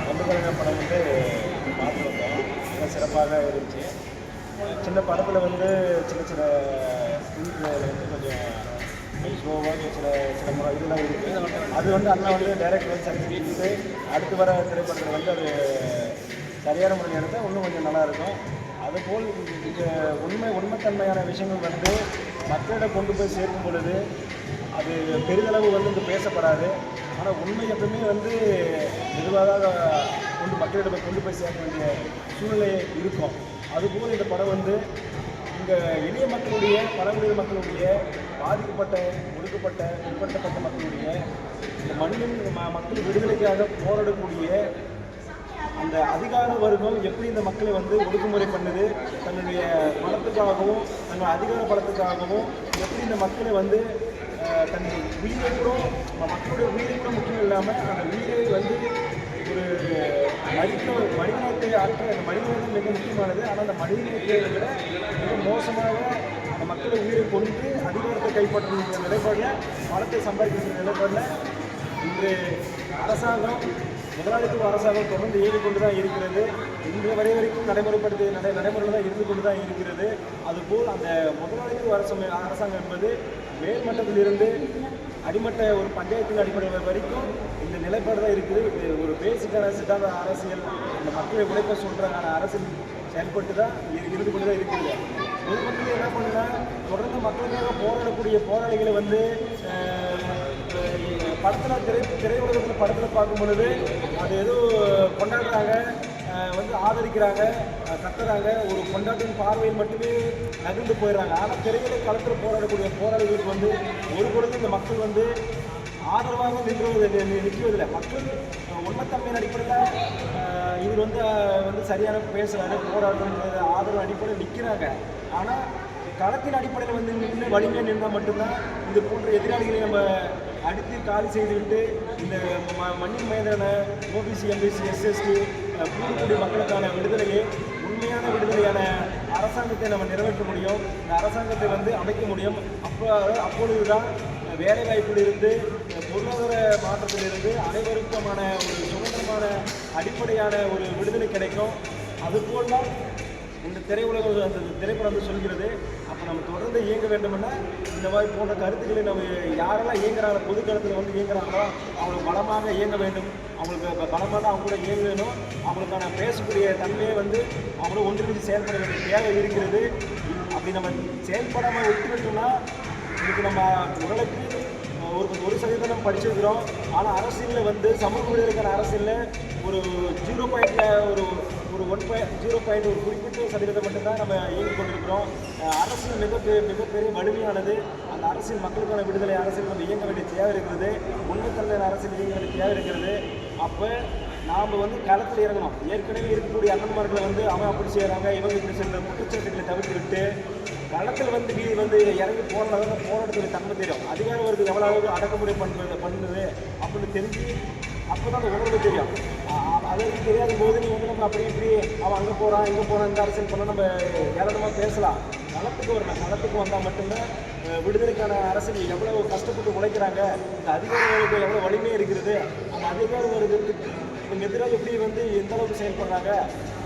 வண்டுகரங்க படம் வந்து பார்த்து வந்தோம். மிக சிறப்பாக இருந்துச்சு. சின்ன படத்தில் வந்து சின்ன சின்ன ஸ்க்ரீனில் வந்து கொஞ்சம் ஸ்லோவாக சில சில முறை இதெல்லாம் இருக்குது. அது வந்து அண்ணா வந்து டைரக்டர் வந்து சந்திச்சுட்டு அடுத்து வர திரைப்படத்தில் வந்து அது சரியான முறையில் எடுத்தால் இன்னும் கொஞ்சம் நல்லாயிருக்கும். அதுபோல் இந்த உண்மைத்தன்மையான விஷயங்கள் வந்து மக்களிடம் கொண்டு போய் சேர்க்கும் பொழுது அது பெரிதளவு வந்து இங்கே பேசப்படாது. ஆனால் உண்மை எப்பவுமே வந்து மெதுவாக மக்களிடம் கொண்டு போய் சேர்க்க வேண்டிய சூழ்நிலை இருக்கும். அதுபோல் இந்த படம் வந்து இங்கே எளிய மக்களுடைய பழங்குடியின மக்களுடைய பாதிக்கப்பட்ட ஒடுக்கப்பட்ட பிற்படுத்தப்பட்ட மக்களுடைய இந்த மண்ணின் மக்கள் விடுதலைக்காக போராடக்கூடிய அந்த அதிகார வர்க்கம் எப்படி இந்த மக்களை வந்து ஒடுக்குமுறை பண்ணுது, தன்னுடைய பலத்துக்காகவும் தன்னுடைய அதிகார பலத்துக்காகவும் எப்படி இந்த மக்களை வந்து தன் உயிரை கூட மக்களுடைய உயிரை கூட முக்கியம் இல்லாமல் அந்த உயிரை வந்து ஒரு மனிதனத்தை ஆற்ற அந்த மனிதனம் மிக முக்கியமானது. ஆனால் அந்த மனிதனத்தை விட மிக மோசமாக அந்த மக்களை உயிரை கொண்டு அதிகாரத்தை கைப்பற்றுகிற நிலைப்பாடில் பணத்தை சம்பாதிக்கிற நிலைப்பாடில் இன்று அரசாங்கம் முதலாளித்துவ அரசாங்கம் தொடர்ந்து இயங்கிக்கொண்டு தான் இருக்கிறது. இன்றைய வரைக்கும் நடைமுறையில் தான் இருந்து கொண்டு தான் இருக்கிறது. அதுபோல் அந்த முதலாளித்துவ அரசாங்கம் என்பது மேல்மட்டத்திலிருந்து அடிமட்ட ஒரு பஞ்சாயத்தின் அடிப்படையில் வரைக்கும் இந்த நிலைப்பாடு தான் இருக்குது. இது ஒரு பேசிக்கான சித்தாந்த அரசியல், இந்த மக்களை உழைப்ப சொல்கிறாங்க அரசியல் செயல்பட்டு தான் இருந்து கொண்டு தான் இருக்குது. பொதுமக்கள் என்ன பண்ணால் தொடர்ந்து மக்களுக்காக போராடக்கூடிய போராளிகளை வந்து படத்தில் திரையுலகத்தில் படத்தில் பார்க்கும் பொழுது அது ஏதோ கொண்டாடுறாங்க, வந்து ஆதரிக்கிறாங்க, கத்துறாங்க, ஒரு கொண்டாட்டின் பார்வையில் மட்டுமே நகர்ந்து போயிடுறாங்க. ஆனால் திரையுலக களத்தில் போராடக்கூடிய போராளிகளுக்கு வந்து ஒரு பொழுது இந்த மக்கள் வந்து ஆதரவாக நிற்குவதில்லை. மக்கள் உண்மைத்தன்மையின் அடிப்படையில் இவர் வந்து சரியான பேசுகிறாரு, போராடுறது ஆதரவு அடிப்படையில் நிற்கிறாங்க. ஆனால் களத்தின் அடிப்படையில் வந்து நின்று வலிமையாக நின்றால் மட்டும்தான் இது போன்ற எதிராளிகளை நம்ம அடுத்து காலி செய்துவிட்டு இந்த மண்ணின் மைதான ஓபிசி எம்பிசி எஸ்எஸ்டி கூடக்கூடிய மக்களுக்கான விடுதலையை உண்மையான விடுதலையான அரசாங்கத்தை நம்ம நிறைவேற்ற முடியும். இந்த அரசாங்கத்தை வந்து அமைக்க முடியும். அப்பொழுதுதான் வேலைவாய்ப்பிலிருந்து பொருளாதார மாற்றத்திலிருந்து அனைவருக்குமான ஒரு சுதந்திரமான அடிப்படையான ஒரு விடுதலை கிடைக்கும். அதுபோல் தான் இந்த திரையுலகம் அந்த திரைப்படம் வந்து சொல்கிறது. அப்போ நம்ம தொடர்ந்து இயங்க வேண்டும்னா இந்த மாதிரி போன்ற கருத்துக்களை நம்ம யாரெல்லாம் இயங்குறாங்க பொதுக்களத்தில் வந்து இயங்குறாங்களோ அவங்களுக்கு பலமாக இயங்க வேண்டும். அவங்களுக்கு பலமாக அவங்க கூட இயங்க வேணும். அவங்களுக்கான பேசக்கூடிய தன்மையை வந்து அவங்களும் ஒன்றிணைந்து செயல்பட வேண்டிய தேவை இருக்கிறது. அப்படி நம்ம செயல்படாமல் விட்டுவிட்டோம்னா இதுக்கு நம்ம உடலுக்கு 1% படிச்சிருக்கிறோம். ஆனால் அரசியலில் வந்து சமூக விடுதலைக்கான அரசியலில் ஒரு 0.1 ஒரு குறிப்பிட்ட சதவீதம் மட்டும்தான் நம்ம இயங்கிக் கொண்டிருக்கிறோம். அரசியல் மிகப்பெரிய வலிமையானது. அந்த அரசியல் மக்களுக்கான விடுதலை அரசியல் நம்ம இயங்க வேண்டிய தேவை இருக்கிறது. உண்மைத்தன்மையான அரசியல் இயங்க வேண்டிய தேவை இருக்கிறது. அப்போ நாம் வந்து களத்தில் இறங்கணும். ஏற்கனவே இருக்கக்கூடிய அண்ணன்மார்களை வந்து அவன் அப்படி செய்கிறாங்க, இவங்க இப்படி செய்கிற குற்றச்சாட்டுகளை தவிர்த்து விட்டு களத்தில் வந்து இறங்கி போராடுறத போராட்டத்துடைய தன்மை தெரியும். அதிகார வர்க்கம் எவ்வளோ அளவுக்கு அடக்குமுறை பண்ணுது அப்படின்னு தெரிஞ்சு அப்போ தான் அந்த உணர்வு தெரியும். அதற்கு தெரியாத போது நீ வந்து நம்ம அப்படி இப்படி அவன் அங்கே போகிறான் இங்கே போகிறான் இந்த அரசியல் பண்ணால் நம்ம ஏராளமாக பேசலாம். களத்துக்கு வந்தால் மட்டும்தான் விடுதலைக்கான அரசியல் எவ்வளோ கஷ்டப்பட்டு உழைக்கிறாங்க, இந்த அதிகாரிகளுக்கு எவ்வளோ வலிமையாக இருக்கிறது, அந்த அதிகார வர்க்கத்துக்கு இவங்க எதிராக எப்படி வந்து எந்த அளவுக்கு செயல்படுறாங்க,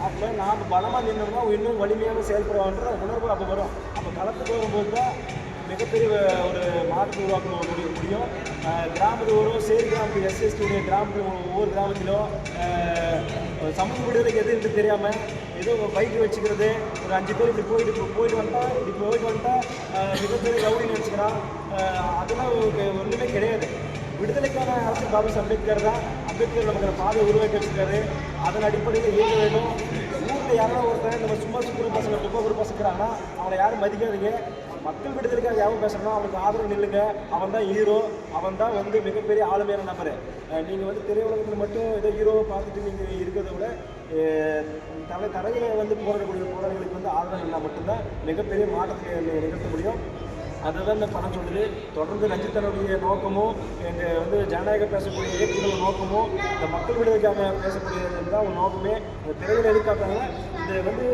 அப்போ நாம் பலமாக நின்றோம்னா இன்னும் வலிமையாக செயல்படுவான்ற உணர்வு அப்போ வரும். அப்போ களத்துக்கு வரும்போது தான் மிகப்பெரிய ஒரு மாற்றத்தை உருவாக்க முடியும். கிராமத்தோறும் சேரி கிராமத்து எஸ்எஸ்டியுடைய கிராமத்தில் ஒவ்வொரு கிராமத்திலும் சமூக விடுதலைக்கு எது என்று தெரியாமல் ஏதோ பைக்கு வச்சுக்கிறது, ஒரு 5 பேர் இப்படி போயிட்டு வந்துட்டா மிகப்பெரிய ரவுடின்னு வச்சுக்கிறான். அதெல்லாம் ஒன்றுமே கிடையாது. விடுதலைக்கான அரசு பாபா அம்பேத்கர் தான். அம்பேத்கர் நமக்கு பாதை உருவாக்கி வச்சுருக்காரு. அதன் அடிப்படையில் இயங்க வேண்டும். ஊரில் யாராவது ஒருத்தர் நம்ம சும்மா சுக்குறு பசங்க துப்பகுறு பசங்கிறாங்கன்னா அவனை யாரும் மதிக்காதீங்க. மக்கள் விடுதலைக்காக யாரும் பேசுகிறோம் அவனுக்கு ஆதரவு நில்லுங்க. அவன் தான் ஹீரோ, அவன் தான் வந்து மிகப்பெரிய ஆளுமையான நபர். நீங்கள் வந்து திரையுலகத்தில் மட்டும் ஏதோ ஹீரோவை பார்த்துட்டு நீங்கள் இருக்கிறத விட தரையில் வந்து போராடக்கூடிய போராளிகளுக்கு வந்து ஆதரவு இருந்தால் மட்டும்தான் மிகப்பெரிய மாற்றத்தை நிகழ்த்த முடியும். அதை தான் இந்த படம் சொல்லுது. தொடர்ந்து ரஞ்சித்தனுடைய நோக்கமும் எங்கள் வந்து ஜனநாயகம் பேசக்கூடிய இயக்கங்களோட நோக்கமும் இந்த மக்கள் விடுதலைக்காக பேசக்கூடியது தான் ஒரு நோக்கமே. இந்த திரையில் எதிர்பார்த்தாங்க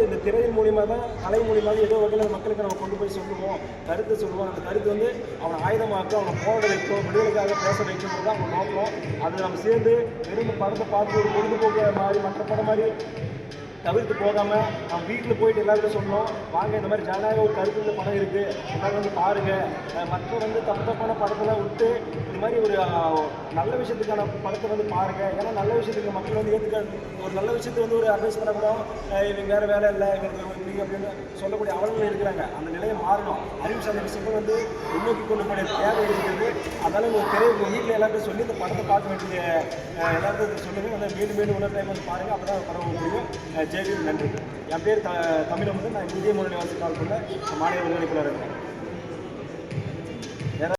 இந்த திரையின் மூலியமாக தான் கலை மூலியமாக ஏதோ வகையில் மக்களுக்கு நம்ம கொண்டு போய் சொல்லுவோம், கருத்து சொல்லுவோம். அந்த கருத்து வந்து அவனை ஆயுதமாக்க, அவனை போராட வைக்கும், விடுதலைக்காக பேச வைக்கிறது தான் அவங்க நோக்கம். அதை நம்ம சேர்ந்து வெறும் படத்தை பார்த்து ஒரு பொழுதுபோக்கு மாதிரி மற்ற படம் மாதிரி தவிர்த்து போகாமல் நம்ம வீட்டில் போயிட்டு எல்லாருக்கும் சொன்னோம், வாங்க இந்த மாதிரி ஜனநாயக ஒரு கருத்து படம் இருக்குது, எல்லாரும் வந்து பாருங்கள். மற்ற வந்து தப்பான படத்தெல்லாம் விட்டு இது மாதிரி ஒரு நல்ல விஷயத்துக்கான படத்தை வந்து பாருங்கள். ஏன்னா நல்ல விஷயத்துக்கு மக்கள் வந்து ஏற்றுக்க ஒரு நல்ல விஷயத்தை வந்து ஒரு அட்வைஸ் பண்ணக்கூடாது. இவங்க வேறு வேலை இல்லை, இவங்க இப்படி அப்படின்னு சொல்லக்கூடிய அவலங்கள் இருக்கிறாங்க. அந்த நிலையை மாறணும். அறிவு சார்ந்த விஷயங்கள் வந்து முன்னோக்கி கொண்டு போய் தேவை இருக்கிறது. அதனால் ஒரு வீட்டில் எல்லாருக்கும் சொல்லி இந்த படத்தை பார்க்க வேண்டிய எல்லாருக்கும் சொல்லுங்கள். வந்து மீண்டும் உணர்வு டைம் வந்து பாருங்கள். அப்போ தான் படம் முடியும். ஜெயவீர், நன்றி. என் பேர் தமிழ். வந்து நான் இந்திய மொழி வாசி கால் பண்ண மாநில ஒருங்கிணைப்பாளர் இருக்கேன்.